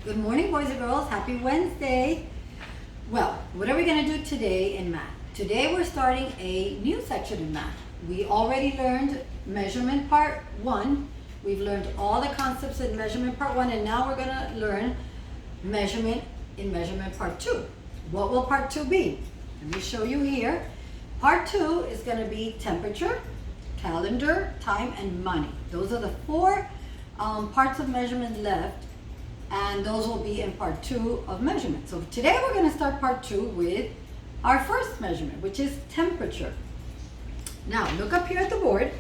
Good morning, boys and girls. Happy Wednesday. Well, what are we going to do today in math? Today we're starting a new section in math. We already learned measurement part 1. We've learned all the concepts in measurement part 1, and now we're going to learn measurement in measurement part 2. What will part 2 be? Let me show you here. Part 2 is going to be temperature, calendar, time, and money. Those are the 4 parts of measurement left. And those will be in part 2 of measurement. So today we're going to start part 2 with our first measurement, which is temperature. Now look up here at the board,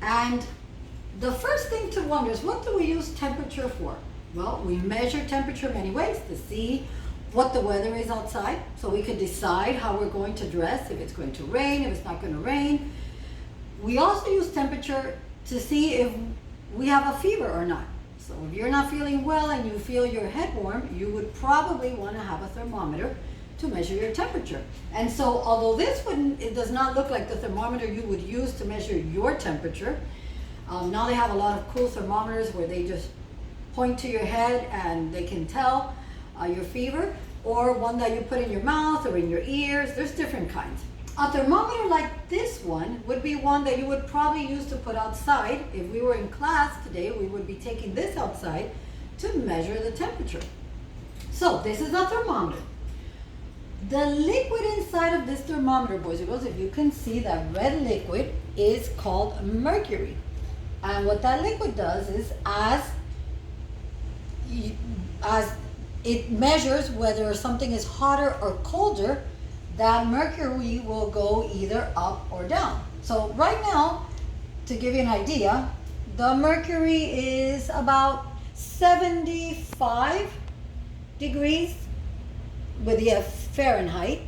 and the first thing to wonder is, what do we use temperature for? Well, we measure temperature many ways: to see what the weather is outside, so we can decide how we're going to dress, if it's going to rain, if it's not going to rain. We also use temperature to see if we have a fever or not. So if you're not feeling well and you feel your head warm, you would probably want to have a thermometer to measure your temperature. And so although it does not look like the thermometer you would use to measure your temperature, now they have a lot of cool thermometers where they just point to your head and they can tell your fever, or one that you put in your mouth or in your ears. There's different kinds. A thermometer like this one would be one that you would probably use to put outside. If we were in class today, we would be taking this outside to measure the temperature. So this is a thermometer. The liquid inside of this thermometer, boys and girls, if you can see, that red liquid is called mercury. And what that liquid does is, as it measures whether something is hotter or colder, that mercury will go either up or down. So right now, to give you an idea, the mercury is about 75 degrees with the Fahrenheit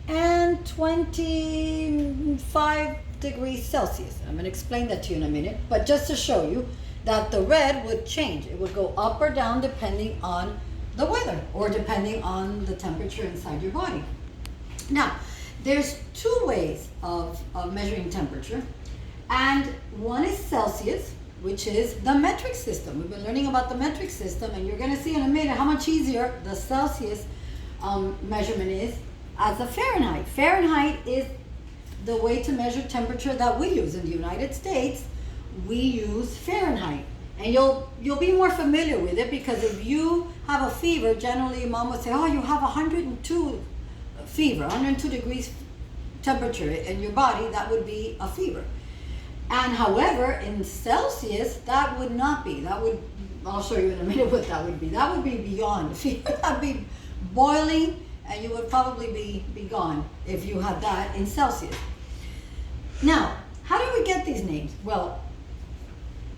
and 25 degrees Celsius. I'm going to explain that to you in a minute, but just to show you that the red would change. It would go up or down depending on the weather or depending on the temperature inside your body. Now, there's 2 ways of measuring temperature, and one is Celsius, which is the metric system. We've been learning about the metric system, and you're going to see in a minute how much easier the Celsius measurement is as the Fahrenheit. Fahrenheit is the way to measure temperature that we use in the United States. We use Fahrenheit, and you'll be more familiar with it, because if you have a fever, generally mom would say, oh, you have 102 fever, 102 degrees temperature in your body. That would be a fever. And however, in Celsius, that would not be. I'll show you in a minute what that would be. That would be beyond fever. That would be boiling, and you would probably be gone if you had that in Celsius. Now, how do we get these names? Well,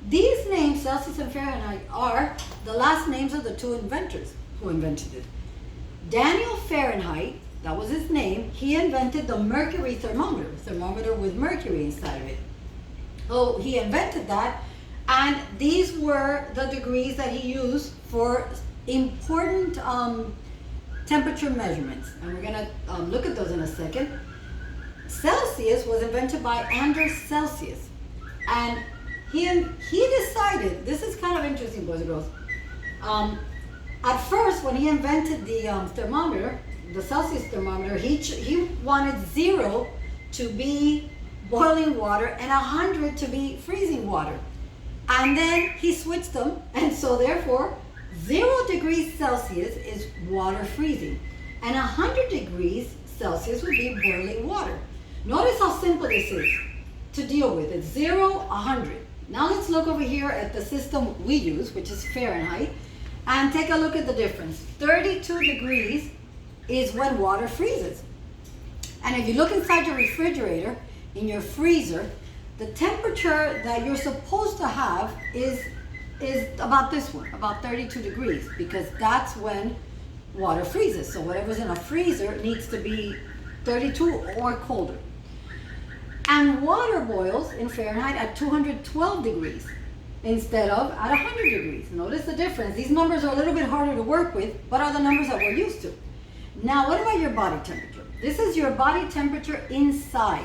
these names, Celsius and Fahrenheit, are the last names of the 2 inventors who invented it. Daniel Fahrenheit, that was his name, he invented the mercury thermometer with mercury inside of it. So he invented that, and these were the degrees that he used for important temperature measurements. And we're going to look at those in a second. Celsius was invented by Anders Celsius, and he decided, this is kind of interesting, boys and girls. At first, when he invented the thermometer, the Celsius thermometer, he wanted 0 to be boiling water and 100 to be freezing water. And then he switched them, and so therefore 0 degrees Celsius is water freezing, and 100 degrees Celsius would be boiling water. Notice how simple this is to deal with. It's 0, 100. Now let's look over here at the system we use, which is Fahrenheit, and take a look at the difference. 32 degrees is when water freezes. And if you look inside your refrigerator, in your freezer, the temperature that you're supposed to have is about this one, about 32 degrees, because that's when water freezes. So whatever's in a freezer needs to be 32 or colder. And water boils in Fahrenheit at 212 degrees instead of at 100 degrees. Notice the difference. These numbers are a little bit harder to work with, but are the numbers that we're used to. Now, what about your body temperature? This is your body temperature inside.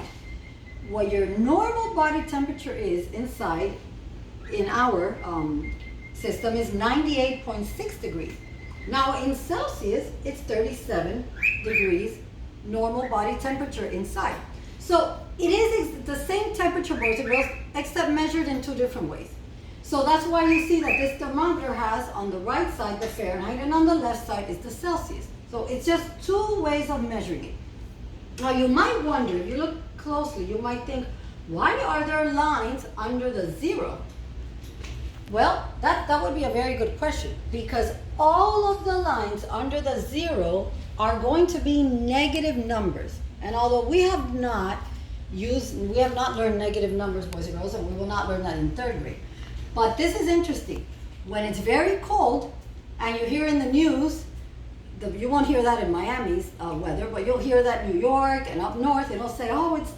What your normal body temperature is inside in our system is 98.6 degrees. Now in Celsius, it's 37 degrees normal body temperature inside. So it is the same temperature, boys and girls, except measured in two different ways. So that's why you see that this thermometer has on the right side the Fahrenheit and on the left side is the Celsius. So it's just two ways of measuring it. Now you might wonder, if you look closely, you might think, why are there lines under the zero? Well, that would be a very good question, because all of the lines under the zero are going to be negative numbers. And although we have not learned negative numbers, boys and girls, and we will not learn that in third grade. But this is interesting. When it's very cold, and you hear in the news, you won't hear that in Miami's weather, but you'll hear that in New York and up north, it'll say, oh, it's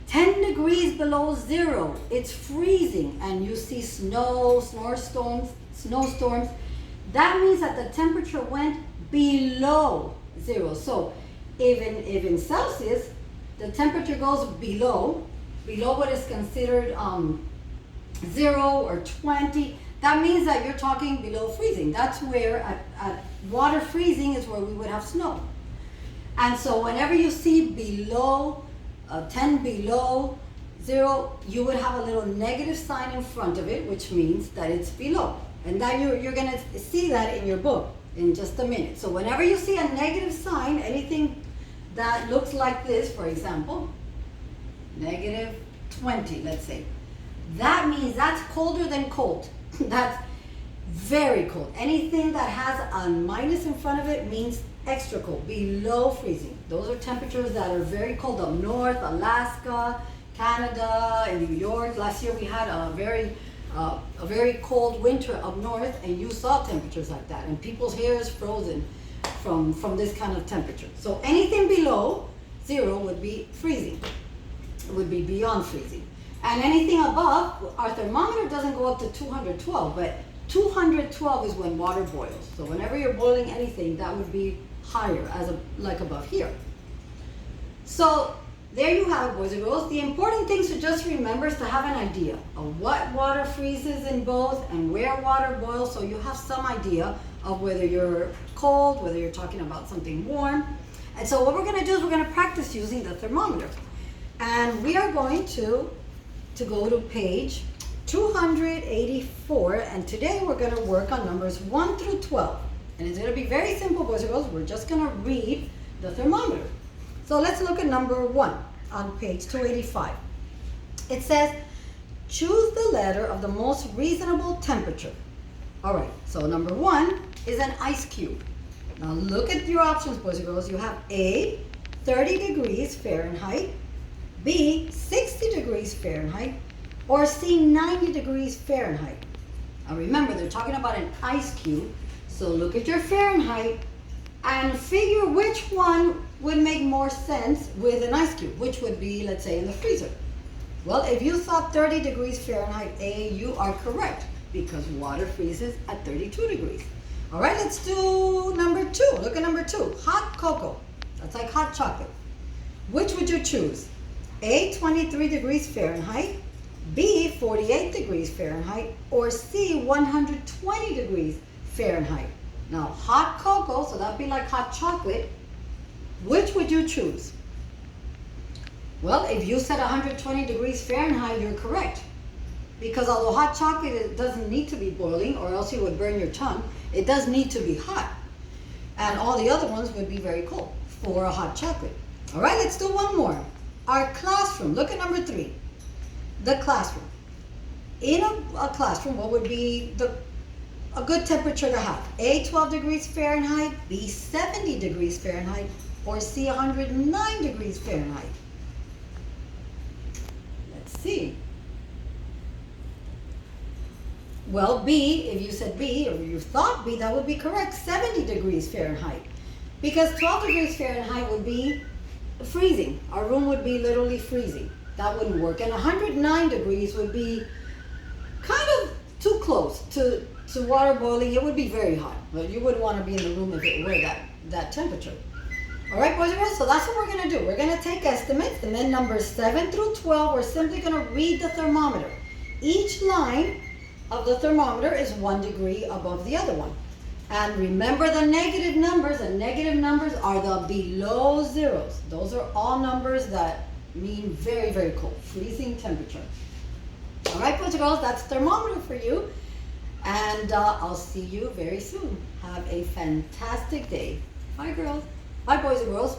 10 degrees below zero, it's freezing, and you see snowstorms. That means that the temperature went below zero. So if in Celsius, the temperature goes below what is considered 0 or 20, that means that you're talking below freezing. That's where at water freezing is where we would have snow. And so whenever you see below 10 below 0, you would have a little negative sign in front of it, which means that it's below. And that you're going to see that in your book in just a minute. So whenever you see a negative sign, anything that looks like this, for example, negative 20, let's say, that means that's colder than cold. That's very cold. Anything that has a minus in front of it means extra cold, below freezing. Those are temperatures that are very cold up north, Alaska, Canada, and New York. Last year we had a very cold winter up north, and you saw temperatures like that, and people's hair is frozen from this kind of temperature. So anything below 0 would be freezing. It would be beyond freezing. And anything above, our thermometer doesn't go up to 212, but 212 is when water boils. So whenever you're boiling anything, that would be higher, like above here. So there you have it, boys and girls. The important things to just remember is to have an idea of what water freezes in both and where water boils, so you have some idea of whether you're cold, whether you're talking about something warm. And so what we're going to do is we're going to practice using the thermometer. And we are going to go to page 284, and today we're going to work on numbers 1 through 12. And it's going to be very simple, boys and girls. We're just going to read the thermometer. So let's look at number 1 on page 285. It says, choose the letter of the most reasonable temperature. All right, so number 1 is an ice cube. Now look at your options, boys and girls. You have A, 30 degrees Fahrenheit, B, 60 degrees Fahrenheit, or C, 90 degrees Fahrenheit. Now remember, they're talking about an ice cube, so look at your Fahrenheit and figure which one would make more sense with an ice cube, which would be, let's say, in the freezer. Well, if you thought 30 degrees Fahrenheit A, you are correct, because water freezes at 32 degrees. All right, let's do number 2. Look at number 2, hot cocoa. That's like hot chocolate. Which would you choose? A, 23 degrees Fahrenheit, B, 48 degrees Fahrenheit, or C, 120 degrees Fahrenheit. Now, hot cocoa, so that'd be like hot chocolate. Which would you choose? Well, if you said 120 degrees Fahrenheit, you're correct. Because although hot chocolate, it doesn't need to be boiling, or else you would burn your tongue, it does need to be hot. And all the other ones would be very cold for a hot chocolate. All right, let's do one more. Our classroom, look at number 3. The classroom. In a classroom, what would be a good temperature to have? A, 12 degrees Fahrenheit, B, 70 degrees Fahrenheit, or C, 109 degrees Fahrenheit? Let's see. Well, B, if you said B, or you thought B, that would be correct, 70 degrees Fahrenheit. Because 12 degrees Fahrenheit would be freezing. Our room would be literally freezing. That wouldn't work. And 109 degrees would be kind of too close to water boiling. It would be very hot. But you wouldn't want to be in the room if it were that temperature. All right, boys and girls, so that's what we're going to do. We're going to take estimates, and then numbers 7 through 12, we're simply going to read the thermometer. Each line of the thermometer is 1 degree above the other one. And remember the negative numbers are the below zeros. Those are all numbers that mean very, very cold, freezing temperature. All right, boys and girls, that's thermometer for you. And I'll see you very soon. Have a fantastic day. Bye, girls. Bye, boys and girls.